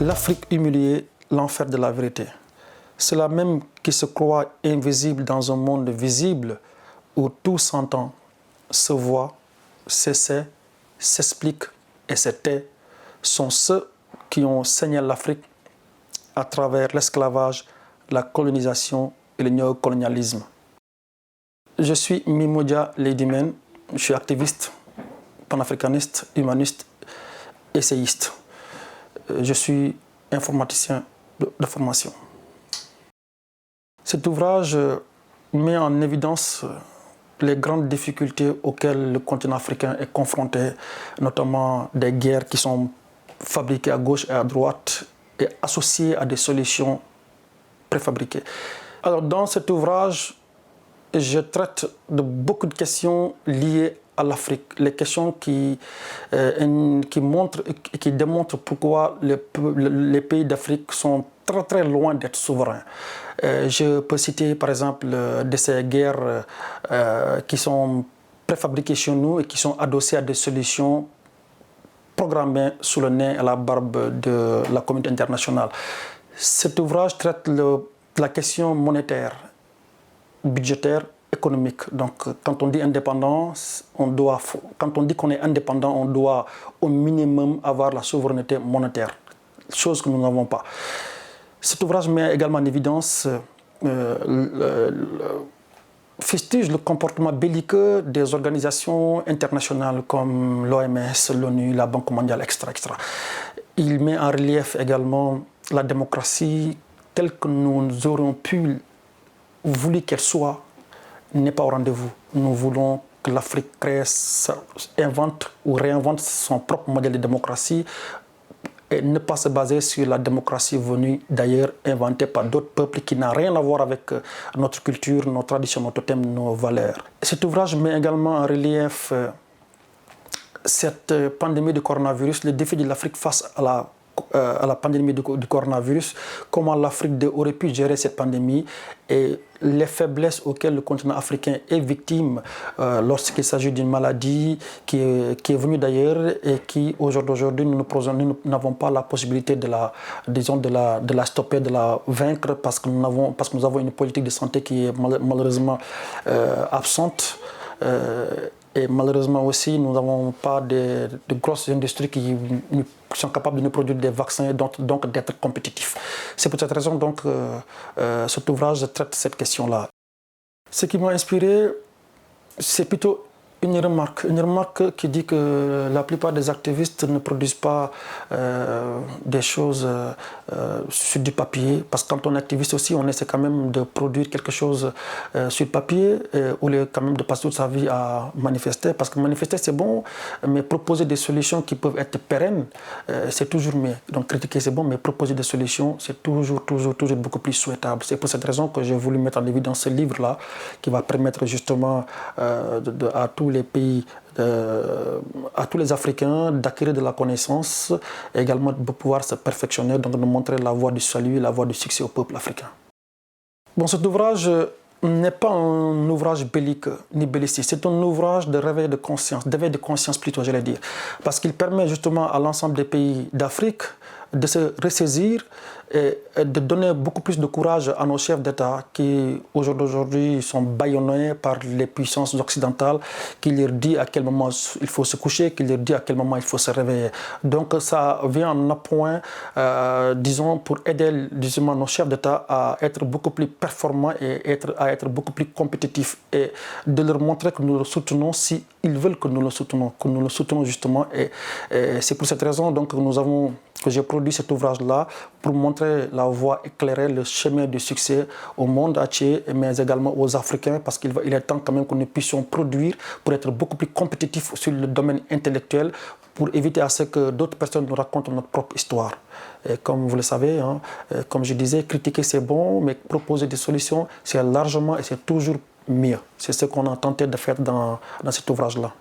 L'Afrique humiliée, l'enfer de la vérité. Ceux-là même qui se croient invisibles dans un monde visible où tout s'entend, se voit, s'essaie, s'explique et se tait, sont ceux qui ont saigné l'Afrique à travers l'esclavage, la colonisation et le néocolonialisme. Je suis Mimodia Ledimène, je suis activiste, panafricaniste, humaniste, essayiste. Je suis informaticien de formation. Cet ouvrage met en évidence les grandes difficultés auxquelles le continent africain est confronté, notamment des guerres qui sont fabriquées à gauche et à droite et associées à des solutions préfabriquées. Alors, dans cet ouvrage, je traite de beaucoup de questions liées à l'Afrique, les questions qui montrent et qui démontrent pourquoi les pays d'Afrique sont très très loin d'être souverains. Je peux citer par exemple de ces guerres qui sont préfabriquées chez nous et qui sont adossées à des solutions programmées sous le nez et la barbe de la communauté internationale. Cet ouvrage traite la question monétaire, budgétaire, économique. Donc, quand on dit indépendance, quand on dit qu'on est indépendant, on doit au minimum avoir la souveraineté monétaire, chose que nous n'avons pas. Cet ouvrage met également en évidence fustige le comportement belliqueux des organisations internationales comme l'OMS, l'ONU, la Banque mondiale, etc., etc. Il met en relief également la démocratie telle que nous aurions voulu qu'elle soit, n'est pas au rendez-vous. Nous voulons que l'Afrique invente ou réinvente son propre modèle de démocratie et ne pas se baser sur la démocratie venue d'ailleurs, inventée par d'autres peuples qui n'a rien à voir avec notre culture, nos traditions, nos totems, nos valeurs. Cet ouvrage met également en relief cette pandémie de coronavirus, le défi de l'Afrique face à la pandémie du coronavirus, comment l'Afrique aurait pu gérer cette pandémie et les faiblesses auxquelles le continent africain est victime lorsqu'il s'agit d'une maladie qui est venue d'ailleurs et qui aujourd'hui nous n'avons pas la possibilité de la stopper, de la vaincre parce que nous avons une politique de santé qui est malheureusement absente. Et malheureusement aussi, nous n'avons pas de grosses industries qui sont capables de nous produire des vaccins et donc d'être compétitifs. C'est pour cette raison donc cet ouvrage traite cette question-là. Ce qui m'a inspiré, c'est plutôt une remarque qui dit que la plupart des activistes ne produisent pas des choses sur du papier, parce que quand on est activiste aussi, on essaie quand même de produire quelque chose sur papier, au lieu quand même de passer toute sa vie à manifester, parce que manifester c'est bon, mais proposer des solutions qui peuvent être pérennes, c'est toujours mieux. Donc critiquer c'est bon, mais proposer des solutions, c'est toujours beaucoup plus souhaitable. C'est pour cette raison que j'ai voulu mettre en évidence ce livre-là, qui va permettre justement à tous les pays, à tous les Africains d'acquérir de la connaissance et également de pouvoir se perfectionner, donc de montrer la voie du salut, la voie du succès au peuple africain. Bon, cet ouvrage n'est pas un ouvrage bellique ni belliciste, c'est un ouvrage de réveil de conscience plutôt, j'allais dire, parce qu'il permet justement à l'ensemble des pays d'Afrique de se ressaisir et de donner beaucoup plus de courage à nos chefs d'État qui aujourd'hui sont bâillonnés par les puissances occidentales, qui leur dit à quel moment il faut se coucher, qui leur dit à quel moment il faut se réveiller. Donc ça vient en appoint, disons, pour aider justement nos chefs d'État à être beaucoup plus performants et à être beaucoup plus compétitifs et de leur montrer que nous le soutenons si ils veulent que nous le soutenons justement. Et c'est pour cette raison donc que j'ai produit cet ouvrage-là pour montrer la voie éclairée, le chemin du succès au monde entier, mais également aux Africains, parce qu'il est temps quand même que nous puissions produire pour être beaucoup plus compétitifs sur le domaine intellectuel, pour éviter à ce que d'autres personnes nous racontent notre propre histoire. Et comme vous le savez, hein, comme je disais, critiquer c'est bon, mais proposer des solutions, c'est largement et c'est toujours mieux. C'est ce qu'on a tenté de faire dans cet ouvrage-là.